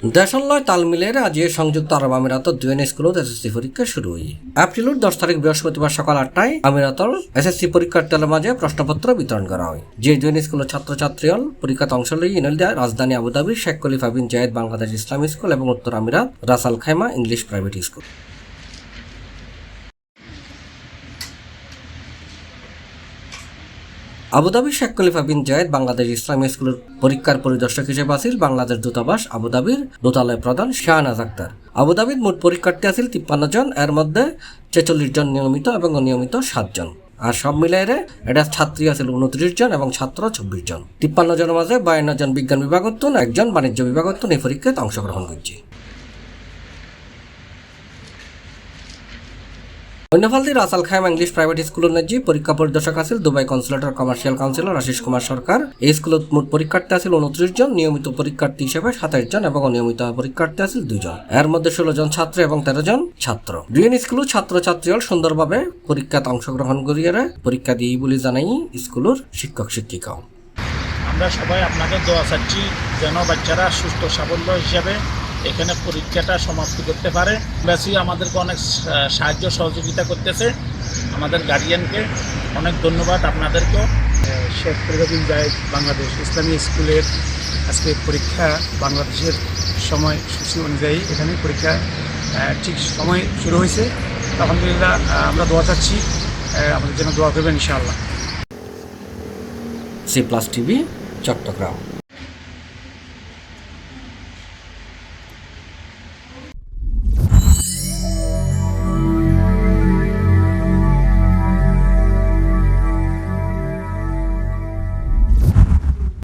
দেশালয় তাল মিলের আজ সংযুক্ত আরব আমিরাতত দুয়েন স্কুলত এসএসসি পরীক্ষা শুরু হই। এপ্রিলের 10 তারিখ বৃহস্পতিবার সকাল 8টায় আমিরাতর এসএসসি পরীক্ষার্থীদের মাঝে প্রশ্নপত্র বিতরণ করা হয়। যে দুয়েন স্কুলের ছাত্রছাত্রী হল পরীক্ষাতে অংশ লই ইনলদা রাজধানী আবুধাবির Sheikh Khalifa bin Zayed Bangladesh ইসলামী স্কুল এবং উত্তর আমিরাত Ras Al Khaimah English private school. আবুধাবির Sheikh Khalifa bin Zayed Bangladesh ইসলামী স্কুলের পরীক্ষার পরিদর্শক হিসেবে আছিল বাংলাদেশ দূতাবাস আবুধাবির দূতালয় প্রধান শাহনাজ আক্তার। আবুধাবির মোট পরীক্ষার্থী আছিল 53 জন, এর মধ্যে 46 জন নিয়মিত এবং অনিয়মিত 7 জন। আর সব মিলাইরে এটা ছাত্রী আছিল 29 জন এবং ছাত্র 24 জন। 53 জনের মাঝে 52 জন বিজ্ঞান বিভাগত, একজন বাণিজ্য বিভাগত এই পরীক্ষায় অংশগ্রহণ করছে। অন্যফালদি Ras Al Khaimah English private স্কুলের নেজি পরীক্ষা পরিদর্শক আছিল দুবাই কনসুলেটর কমার্শিয়াল কাউন্সিলর আশিস কুমার সরকার। এই স্কুলত মোট পরীক্ষার্থী আছিল 29 জন, নিয়মিত পরীক্ষার্থী হিসেবে 27 জন এবং অনিয়মিত পরীক্ষার্থী আছিল 2 জন। এর মধ্যে 16 জন ছাত্র এবং 13 জন ছাত্র। দুইন স্কুলের ছাত্রছাত্রী হল সুন্দরভাবে পরীক্ষাতে অংশগ্রহণ করিয়ে পরীক্ষা দিয়ে বলে জানাই স্কুলের শিক্ষক শিক্ষিকাও। আমরা সবাই আপনাদের দোয়া চাচ্ছি যেন বাচ্চারা সুস্থ সাফল্য হিসাবে এখানে পরীক্ষাটা সমাপ্তি করতে পারে। বেশি আমাদেরকে অনেক সাহায্য সহযোগিতা করতেছে, আমাদের গার্ডিয়ানকে অনেক ধন্যবাদ আপনাদেরকেও। Sheikh Khalifa bin Zayed Bangladesh ইসলামী স্কুলের আজকে পরীক্ষা বাংলাদেশের সময়সূচি অনুযায়ী এখানে পরীক্ষা ঠিক সময় শুরু হয়েছে। আলহামদুলিল্লাহ আমরা দোয়া চাচ্ছি, আমাদের জন্য দোয়া করবেন ইনশাআল্লাহ। C plus TV, Chittagong.